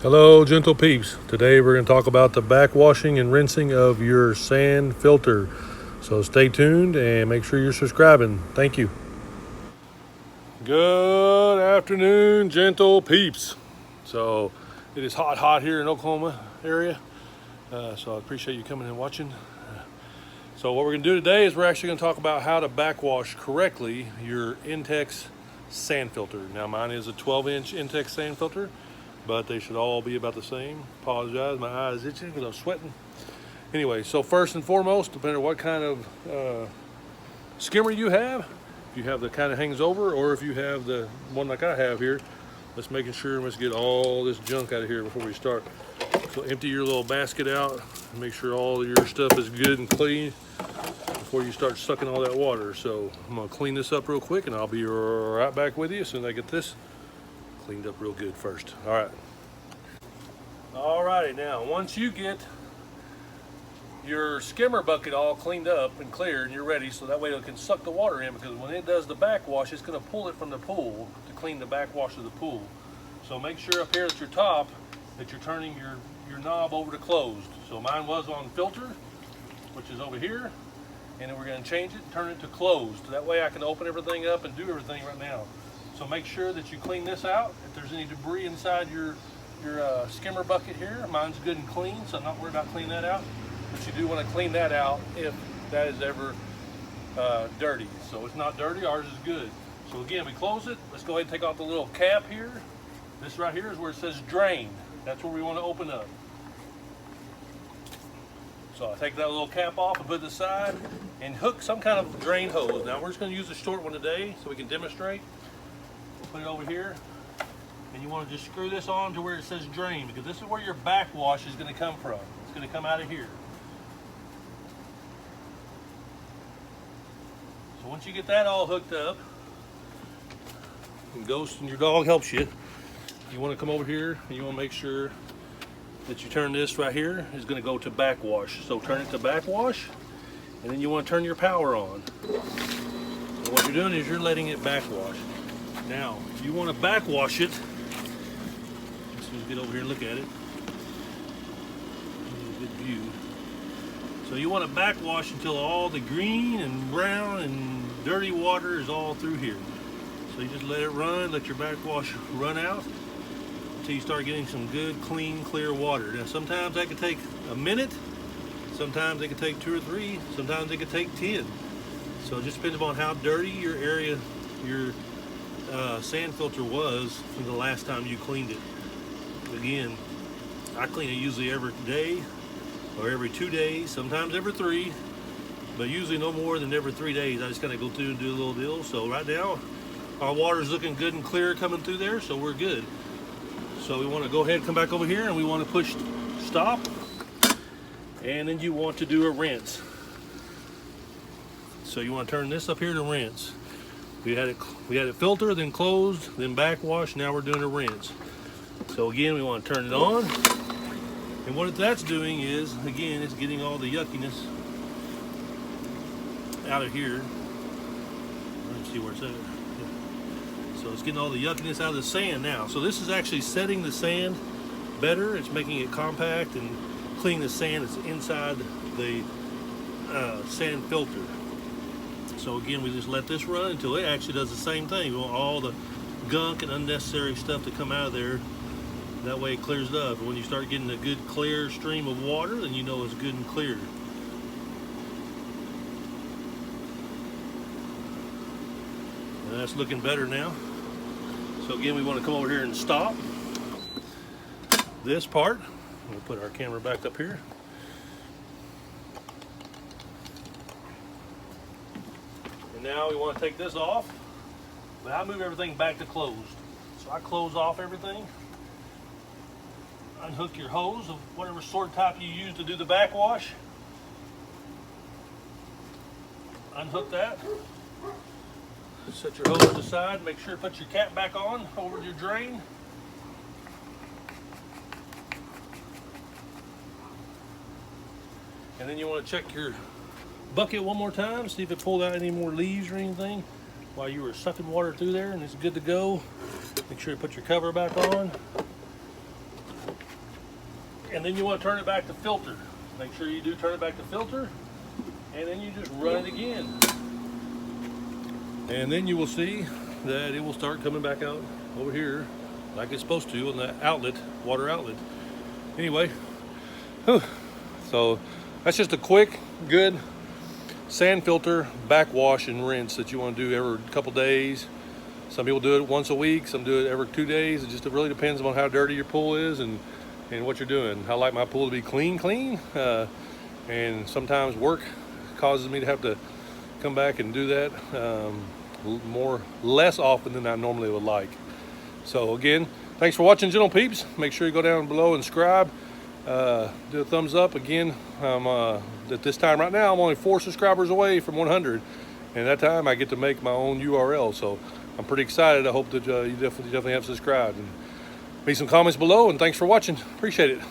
Hello, gentle peeps. Today we're going to talk about the backwashing and rinsing of your sand filter. So stay tuned and make sure you're subscribing. Thank you. Good afternoon, gentle peeps. So it is hot here in Oklahoma area. So I appreciate you coming and watching. So what we're going to do today is we're actually going to talk about how to backwash correctly your Intex sand filter. Now mine is a 12-inch Intex sand filter, but they should all be about the same. Apologize, my eye is itching because I'm sweating. Anyway, so first and foremost, depending on what kind of skimmer you have, if you have the kind that hangs over, or if you have the one like I have here, let's get all this junk out of here before we start. So empty your little basket out, and make sure all your stuff is good and clean before you start sucking all that water. So I'm gonna clean this up real quick and I'll be right back with you as soon as I get this cleaned up real good first. Alrighty, now once you get your skimmer bucket all cleaned up and clear and you're ready, so that way it can suck the water in, because when it does the backwash, it's going to pull it from the pool to clean the backwash of the pool. So make sure up here at your top that you're turning your knob over to closed. So mine was on filter, which is over here, and then we're going to change it, turn it to closed. That way I can open everything up and do everything right now. So make sure that you clean this out. If there's any debris inside your skimmer bucket here, mine's good and clean, so I'm not worried about cleaning that out. But you do want to clean that out if that is ever dirty. So it's not dirty, ours is good. So again, we close it. Let's go ahead and take off the little cap here. This right here is where it says drain. That's where we want to open up. So I take that little cap off and put it aside and hook some kind of drain hose. Now we're just going to use a short one today so we can demonstrate. Put it over here, and you want to just screw this on to where it says drain, because this is where your backwash is going to come from. It's going to come out of here. So once you get that all hooked up, and Ghost and your dog helps you, you want to come over here and you want to make sure that you turn this right here is going to go to backwash. So turn it to backwash, and then you want to turn your power on. And what you're doing is you're letting it backwash. Now, if you want to backwash it, let's get over here and look at it. Good view. So you want to backwash until all the green and brown and dirty water is all through here. So you just let it run, let your backwash run out until you start getting some good, clean, clear water. Now sometimes that could take a minute, sometimes it could take 2 or 3, sometimes it could take 10. So it just depends upon how dirty your area, your sand filter was from the last time you cleaned it. Again, I clean it usually every day or every 2 days, sometimes every 3, but usually no more than every 3 days. I just kind of go through and do a little deal. So right now our water's looking good and clear coming through there, so we're good. So we want to go ahead and come back over here, and we want to push stop, and then you want to do a rinse. So you want to turn this up here to rinse. We had it filter, then closed, then backwash. Now we're doing a rinse. So again, we want to turn it on, and what that's doing is, again, it's getting all the yuckiness out of here. Let's see where it's at. Yeah. So it's getting all the yuckiness out of the sand now. So this is actually setting the sand better. It's making it compact and cleaning the sand that's inside the sand filter. So again, we just let this run until it actually does the same thing. We want all the gunk and unnecessary stuff to come out of there. That way it clears it up. And when you start getting a good clear stream of water, then you know it's good and clear. And that's looking better now. So again, we want to come over here and stop this part. We'll put our camera back up here. And now we want to take this off, but I move everything back to closed. So I close off everything. Unhook your hose of whatever sort type you use to do the backwash. Unhook that. Set your hose aside. Make sure to put your cap back on over your drain. And then you want to check your bucket one more time, see if it pulled out any more leaves or anything while you were sucking water through there, and it's good to go. Make sure you put your cover back on. And then you want to turn it back to filter. Make sure you do turn it back to filter, and then you just run it again. And then you will see that it will start coming back out over here like it's supposed to on the outlet, water outlet. Anyway, so that's just a quick, good sand filter backwash and rinse that you want to do every couple days. Some people do it once a week, some do it every 2 days. It just really depends on how dirty your pool is and what you're doing. I like my pool to be clean, and sometimes work causes me to have to come back and do that less often than I normally would like. So again, thanks for watching, gentle peeps. Make sure you go down below and subscribe. Do a thumbs up. Again, at this time right now, I'm only 4 subscribers away from 100, and that time I get to make my own URL. So I'm pretty excited. I hope that you definitely have subscribed, and leave some comments below. And thanks for watching. Appreciate it.